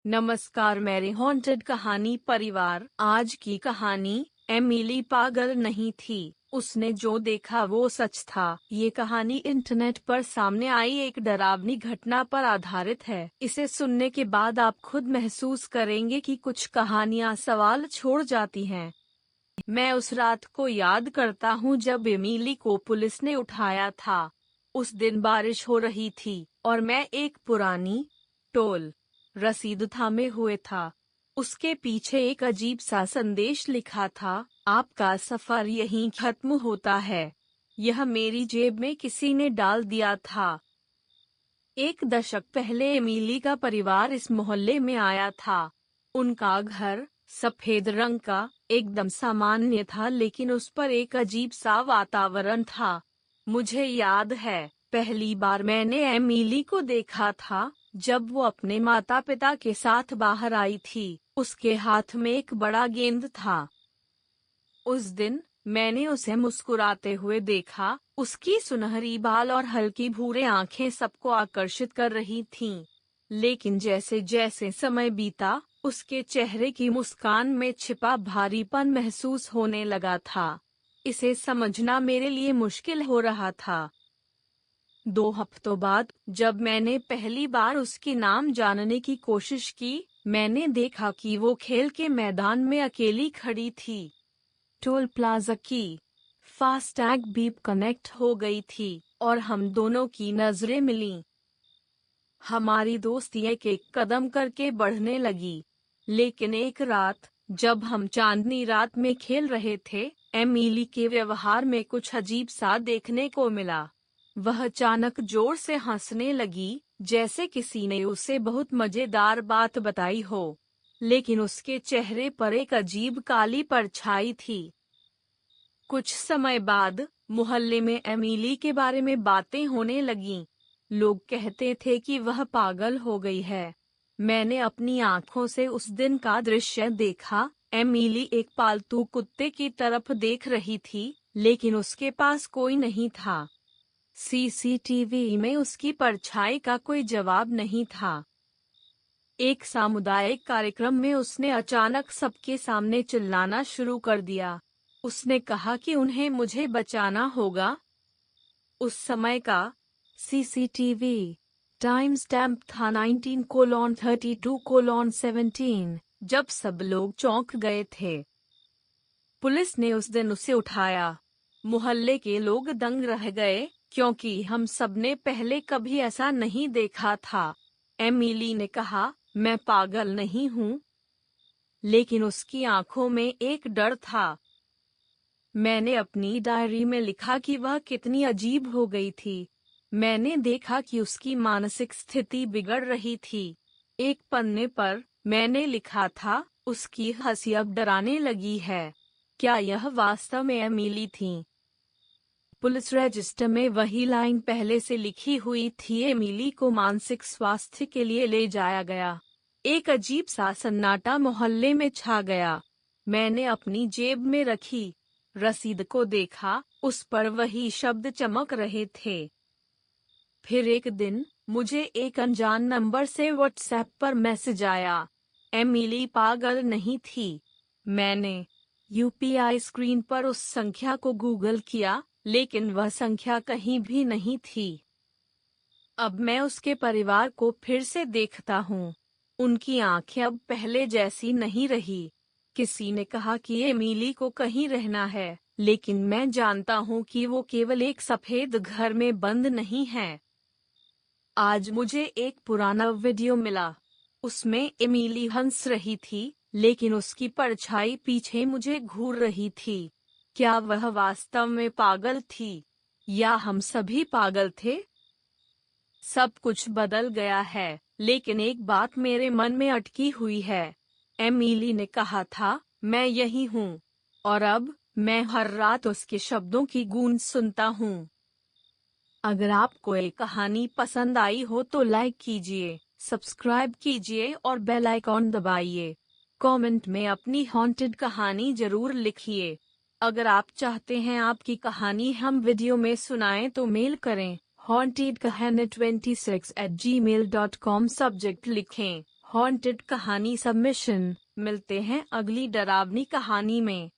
नमस्कार मेरे हॉन्टेड कहानी परिवार। आज की कहानी एमिली पागल नहीं थी, उसने जो देखा वो सच था। ये कहानी इंटरनेट पर सामने आई एक डरावनी घटना पर आधारित है। इसे सुनने के बाद आप खुद महसूस करेंगे कि कुछ कहानियां सवाल छोड़ जाती हैं। मैं उस रात को याद करता हूँ जब एमिली को पुलिस ने उठाया था। उस दिन बारिश हो रही थी और मैं एक पुरानी टोल रसीद थामे हुए था। उसके पीछे एक अजीब सा संदेश लिखा था, आपका सफर यहीं खत्म होता है। यह मेरी जेब में किसी ने डाल दिया था। एक दशक पहले एमिली का परिवार इस मोहल्ले में आया था। उनका घर सफेद रंग का एकदम सामान्य था, लेकिन उस पर एक अजीब सा वातावरण था। मुझे याद है पहली बार मैंने एमिली को देखा था जब वो अपने माता पिता के साथ बाहर आई थी। उसके हाथ में एक बड़ा गेंद था। उस दिन मैंने उसे मुस्कुराते हुए देखा। उसकी सुनहरी बाल और हल्की भूरे आंखें सबको आकर्षित कर रही थीं। लेकिन जैसे जैसे समय बीता, उसके चेहरे की मुस्कान में छिपा भारीपन महसूस होने लगा था। इसे समझना मेरे लिए मुश्किल हो रहा था। 2 हफ्तों बाद जब मैंने पहली बार उसकी नाम जानने की कोशिश की, मैंने देखा कि वो खेल के मैदान में अकेली खड़ी थी। टोल प्लाजा की फास्टैग बीप कनेक्ट हो गई थी और हम दोनों की नजरें मिलीं। हमारी दोस्ती एक एक कदम करके बढ़ने लगी। लेकिन एक रात जब हम चांदनी रात में खेल रहे थे, एमिली के व्यवहार में कुछ अजीब सा देखने को मिला। वह अचानक जोर से हंसने लगी, जैसे किसी ने उसे बहुत मजेदार बात बताई हो। लेकिन उसके चेहरे पर एक अजीब काली परछाई थी। कुछ समय बाद मोहल्ले में एमिली के बारे में बातें होने लगीं। लोग कहते थे कि वह पागल हो गई है। मैंने अपनी आंखों से उस दिन का दृश्य देखा। एमिली एक पालतू कुत्ते की तरफ देख रही थी, लेकिन उसके पास कोई नहीं था। सीसीटीवी में उसकी परछाई का कोई जवाब नहीं था। एक सामुदायिक कार्यक्रम में उसने अचानक सबके सामने चिल्लाना शुरू कर दिया। उसने कहा कि उन्हें मुझे बचाना होगा। उस समय का सीसीटीवी टाइम स्टैम्प था 19:32:17, जब सब लोग चौंक गए थे। पुलिस ने उस दिन उसे उठाया। मोहल्ले के लोग दंग रह गए, क्योंकि हम सबने पहले कभी ऐसा नहीं देखा था। एमिली ने कहा, मैं पागल नहीं हूँ। लेकिन उसकी आंखों में एक डर था। मैंने अपनी डायरी में लिखा कि वह कितनी अजीब हो गई थी। मैंने देखा कि उसकी मानसिक स्थिति बिगड़ रही थी। एक पन्ने पर मैंने लिखा था, उसकी हंसी अब डराने लगी है। क्या यह वास्तव में एमिली थी? पुलिस रजिस्टर में वही लाइन पहले से लिखी हुई थी। एमिली को मानसिक स्वास्थ्य के लिए ले जाया गया। एक अजीब सा सन्नाटा मोहल्ले में छा गया। मैंने अपनी जेब में रखी रसीद को देखा, उस पर वही शब्द चमक रहे थे। फिर एक दिन मुझे एक अनजान नंबर से व्हाट्सएप पर मैसेज आया। एमिली पागल नहीं थी। मैंने यूपीआई स्क्रीन पर उस संख्या को गूगल किया, लेकिन वह संख्या कहीं भी नहीं थी। अब मैं उसके परिवार को फिर से देखता हूँ। उनकी आंखें अब पहले जैसी नहीं रही। किसी ने कहा कि एमिली को कहीं रहना है, लेकिन मैं जानता हूँ कि वो केवल एक सफेद घर में बंद नहीं है। आज मुझे एक पुराना वीडियो मिला। उसमें एमिली हंस रही थी, लेकिन उसकी परछाई पीछे मुझे घूर रही थी। क्या वह वास्तव में पागल थी, या हम सभी पागल थे? सब कुछ बदल गया है, लेकिन एक बात मेरे मन में अटकी हुई है। एमिली ने कहा था, मैं यही हूँ, और अब मैं हर रात उसके शब्दों की गूंज सुनता हूँ। अगर आपको ये कहानी पसंद आई हो तो लाइक कीजिए, सब्सक्राइब कीजिए और बेल आइकॉन दबाइए। कमेंट में अपनी हॉन्टेड कहानी जरूर लिखिए। अगर आप चाहते हैं आपकी कहानी हम वीडियो में सुनाएं तो मेल करें hauntedkahani26@gmail.com। सब्जेक्ट लिखें हॉन्टेड कहानी सबमिशन। मिलते हैं अगली डरावनी कहानी में।